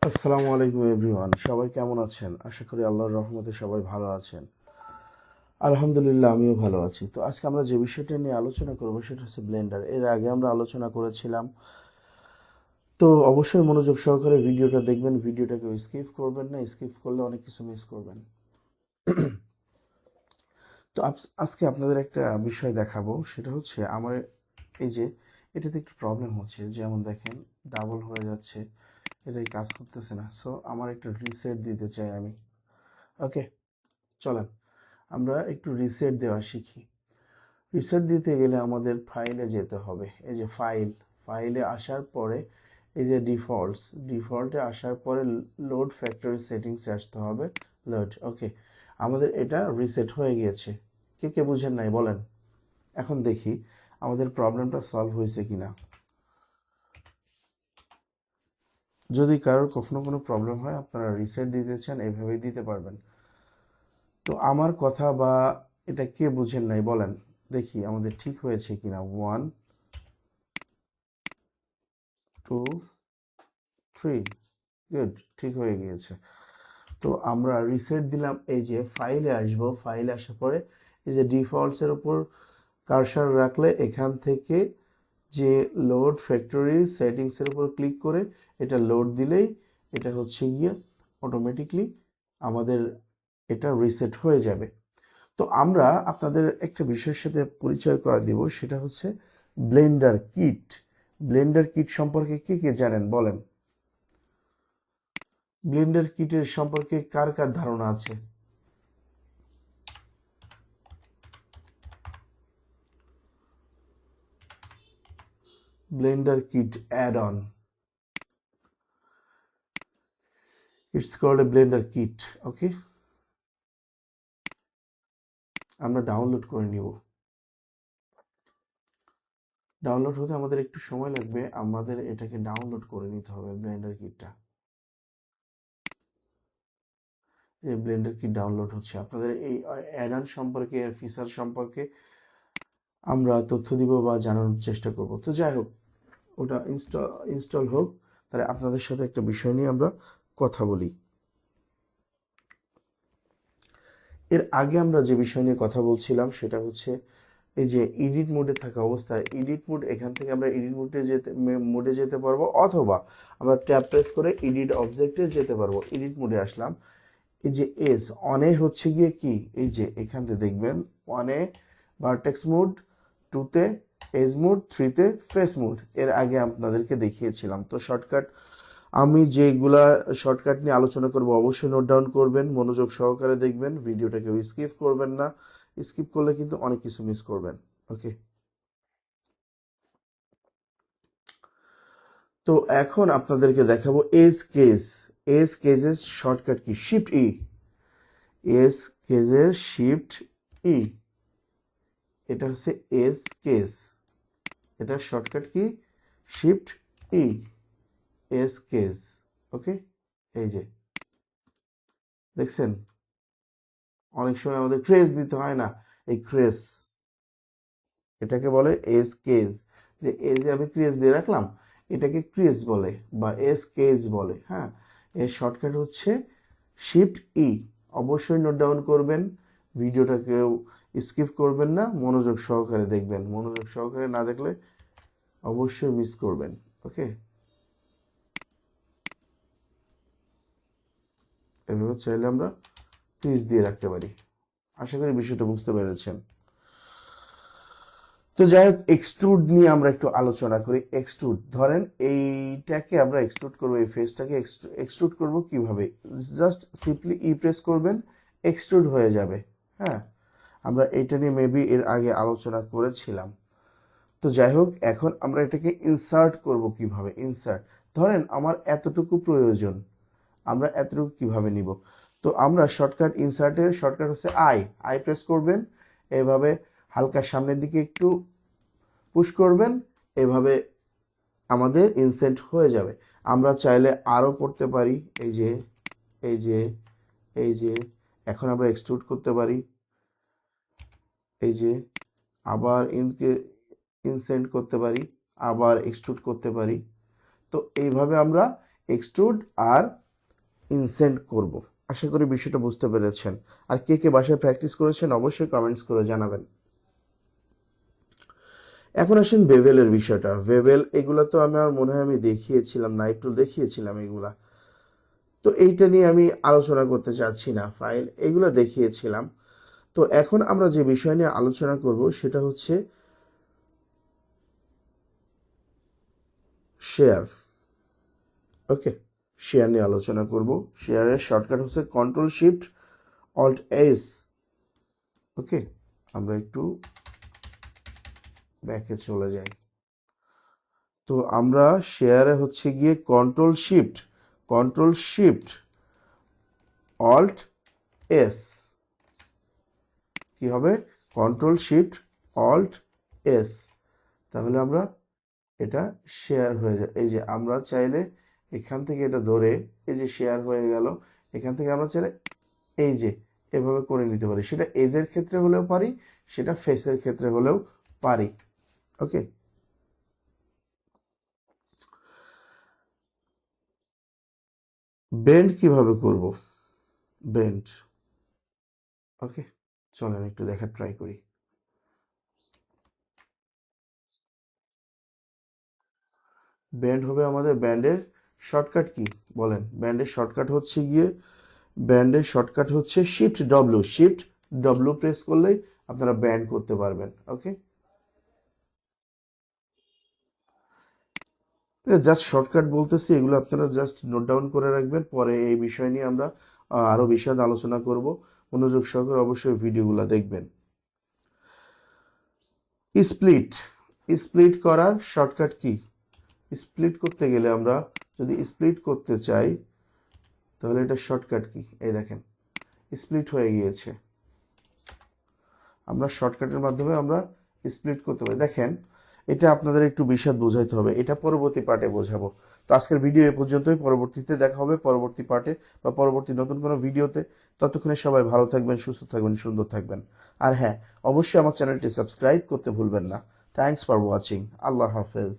আসসালামু আলাইকুম এভরিওয়ান, সবাই কেমন আছেন? আশা করি আল্লাহর রহমতে সবাই ভালো আছেন। আলহামদুলিল্লাহ, আমিও ভালো আছি। তো আজকে আমরা যে বিষয়টা নিয়ে আলোচনা করব সেটা হচ্ছে ব্লেন্ডার। এর আগে আমরা আলোচনা করেছিলাম, তো অবশ্যই মনোযোগ সহকারে ভিডিওটা দেখবেন। ভিডিওটাকে স্কিপ করবেন না, স্কিপ করলে অনেক কিছু মিস করবেন। তো আজকে আপনাদের একটা বিষয় দেখাবো, সেটা হচ্ছে আমার এই যে এটাতে একটু প্রবলেম হচ্ছে। যেমন দেখেন, ডাবল হয়ে যাচ্ছে, এটাই কাজ করতেছে না। সো আমার একটা রিসেট দিতে চাই আমি। ওকে, চলেন আমরা একটু রিসেট দেওয়া শিখি। রিসেট দিতে গেলে আমাদের ফাইলে যেতে হবে। এই যে ফাইলে আসার পরে এই যে ডিফল্টে আসার পরে লোড ফ্যাক্টরি সেটিংসে আসতে হবে। লোড, ওকে, আমাদের এটা রিসেট হয়ে গিয়েছে। কে কে বুঝেন নাই বলেন। এখন দেখি আমাদের প্রবলেমটা সলভ হয়েছে কিনা। যদি কারোর কখনো কোনো প্রবলেম হয়, আপনারা রিসেট দিতে চান, এভাবেই দিতে পারবেন। তো আমার কথা বা এটা কে বুঝেন নাই বলেন, দেখি আমাদের ঠিক হয়েছে কিনা। 1 2 3, গুড, ঠিক হয়ে গিয়েছে। তো আমরা রিসেট দিলাম। এই যে ফাইলে আসবো, ফাইলে আসার পরে এই যে ডিফল্টসের উপর কার্সার রাখলে এখান থেকে যে লোড ফ্যাক্টরি সেটিংসের উপর ক্লিক করে এটা লোড দিলেই এটা হচ্ছে গিয়ে অটোমেটিকলি আমাদের এটা রিসেট হয়ে যাবে। তো আমরা আপনাদের একটা বিষয়ের সাথে পরিচয় করে দিব, সেটা হচ্ছে ব্লেন্ডার কিট। ব্লেন্ডার কিট সম্পর্কে কে কে জানেন বলেন। ব্লেন্ডার কিটের সম্পর্কে কার কার ধারণা আছে? Blender kit add on, it's called a blender kit. Okay, আমরা ডাউনলোড করে নিব। ডাউনলোড হতে আমাদের একটু সময় লাগবে, আমাদের এটাকে ডাউনলোড করে নিতে হবে ব্লেন্ডার কিটটা। এই ব্লেন্ডার কিট ডাউনলোড হচ্ছে। আপনাদের এই অ্যাড অন সম্পর্কে, এর ফিচার সম্পর্কে আমরা তথ্য দিব বা জানানোর চেষ্টা করব। তো যাই হোক, ওটা ইনস্টল হোক, তাহলে আপনাদের সাথে একটা বিষয় নিয়ে আমরা কথা বলি। এর আগে আমরা যে বিষয় নিয়ে কথা বলছিলাম সেটা হচ্ছে এই যে এডিট মোডে থাকা অবস্থায়, এডিট মোড, এখান থেকে আমরা এডিট মোডে যেতে পারবো, অথবা আমরা ট্যাব প্রেস করে এডিট অবজেক্টে যেতে পারবো। এডিট মোডে আসলাম, এই যে এজ অনে হচ্ছে গিয়ে কি, এই যে এখান থেকে দেখবেন ওয়ানে ভার্টেক্স মোড, টুতে এজ মোড, থ্রিতে ফেস মোড। এর আগে আপনাদেরকে দেখিয়েছিলাম। তো শর্টকাট, আমি যেগুলা শর্টকাট নিয়ে আলোচনা করব অবশ্যই নোট ডাউন করবেন, মনোযোগ সহকারে দেখবেন, ভিডিওটাকে স্কিপ করবেন না। স্কিপ করলে কিন্তু অনেক কিছু মিস করবেন। ওকে, তো এখন আপনাদেরকে দেখাবো এজ কেজের শর্টকাট কি, শিফট ই। এজ কেজের শিফট ই, এটা হচ্ছে এজ কেস, এটা শর্টকাট কি, শিফট ই, এজ কেস। ওকে, এই যে দেখছেন, অনেক সময় আমাদের ক্রেজ দিতে হয় না, এই ক্রেজ, এটাকে বলে এজ কেজ। যে এজে আমি ক্রেজ দিয়ে রাখলাম, এটাকে ক্রেজ বলে বা এজ কেজ বলে। হ্যাঁ, এর শর্টকাট হচ্ছে শিফট ই। অবশ্যই নোট ডাউন করবেন, ভিডিওটাকেও স্কিপ করবেন না, মনোযোগ সহকারে দেখবেন। মনোযোগ সহকারে না দেখলে অবশ্যই মিস করবেন। ওকে, এভাবে চাইলে আমরা ক্রিজ দিয়ে রাখতে পারি। আশা করি বিষয়টা বুঝতে পেরেছেন। তো যাই হোক, এক্সট্রুড নিয়ে আমরা একটু আলোচনা করি। এক্সট্রুড, ধরেন এইটাকে আমরা এক্সট্রুড করবো, এই ফেসটাকে এক্সট্রুড করব কিভাবে, জাস্ট সিম্পলি ই প্রেস করবেন, এক্সট্রুড হয়ে যাবে। হ্যাঁ, আমরা এটা নিয়ে মেবি এর আগে আলোচনা করেছিলাম। তো যাই হোক, এখন আমরা এটাকে ইনসার্ট করব কিভাবে। ইনসার্ট, ধরেন আমার এতটুকু প্রয়োজন, আমরা এতটুকু কিভাবে নিব। তো আমরা শর্টকাট, ইনসার্টের শর্টকাট হচ্ছে আই প্রেস করবেন, এভাবে হালকা সামনের দিকে একটু পুশ করবেন, এভাবে আমাদের ইনসার্ট হয়ে যাবে। আমরা চাইলে আরও করতে পারি, এই যে এই যে এই যে এখন আমরা এক্সট্রুড করতে পারি, এই যে আবার ইনসেন্ট করতে পারি, আবার এক্সট্রুড করতে পারি। তো এইভাবে আমরা এক্সট্রুড আর ইনসেন্ট করব। আশা করি বিষয়টা বুঝতে পেরেছেন। আর কে কে বাসায় প্র্যাকটিস করেছেন অবশ্যই কমেন্টস করে জানাবেন। এখন আসেন বেভেলের বিষয়টা। বেভেল এগুলো তো আমার মনে হয় আমি দেখিয়েছিলাম, নাইফ টুল দেখিয়েছিলাম এগুলা। তো এইটা নিয়ে আমি আলোচনা করতে চাচ্ছি না, ফাইল এগুলো দেখিয়েছিলাম। তো এখন আমরা যে বিষয় নিয়ে আলোচনা করব সেটা হচ্ছে শেয়ার। ওকে, শেয়ার নিয়ে আলোচনা করব। শেয়ারের শর্টকাট হচ্ছে কন্ট্রোল শিফট অল্ট এস। ওকে, আমরা একটু ব্যাকে চলে যাই। তো আমরা শেয়ারে হচ্ছে গিয়ে কন্ট্রোল শিফট অল্ট এস। কি হবে? Control shift alt S. তাহলে আমরা এটা শেয়ার হয়ে যায়। এই যে আমরা চাইলে এখান থেকে এটা ধরে এই যে শেয়ার হয়ে গেল, এখান থেকে আমরা চাইলে এই যে এভাবে করে নিতে পারি। সেটা এজের ক্ষেত্রে হলেও পারি, সেটা ফেসের ক্ষেত্রে হলেও পারি। ওকে, বেন্ড কিভাবে করব? বেন্ড, ওকে, চলেন একটু দেখার ট্রাই করি। ব্যান্ড হবে আমাদের ব্যান্ডের শর্টকাট কি বলেন? ব্যান্ডের শর্টকাট হচ্ছে শিফট ডব্লিউ প্রেস করলেই আপনারা ব্যান্ড করতে পারবেন। ওকে, এটা জাস্ট শর্টকাট বলতেছি, এগুলো আপনারা জাস্ট নোট ডাউন করে রাখবেন। পরে এই বিষয় নিয়ে আমরা আরো বিশদ আলোচনা করব। মনোযোগ সহকারে অবশ্যই ভিডিওগুলো দেখবেন। স্প্লিট, স্প্লিট করার শর্টকাট কি? স্প্লিট করতে গেলে আমরা যদি স্প্লিট করতে চাই তাহলে এটা শর্টকাট কি? এই দেখেন স্প্লিট হয়ে গিয়েছে। আমরা শর্টকাটের মাধ্যমে আমরা স্প্লিট করতে পারি। দেখেন এটা আপনাদের একটু বিশদ বোঝাইতে হবে, এটা পরবর্তী পার্টে বোঝাবো। তো আজকের ভিডিও এ পর্যন্তই, পরবর্তীতে দেখা হবে পরবর্তী পার্টে বা পরবর্তী নতুন কোনো ভিডিওতে। ততক্ষণে সবাই ভালো থাকবেন, সুস্থ থাকবেন, সুন্দর থাকবেন। আর হ্যাঁ, অবশ্যই আমার চ্যানেলটি সাবস্ক্রাইব করতে ভুলবেন না। Thanks for watching. আল্লাহ হাফেজ।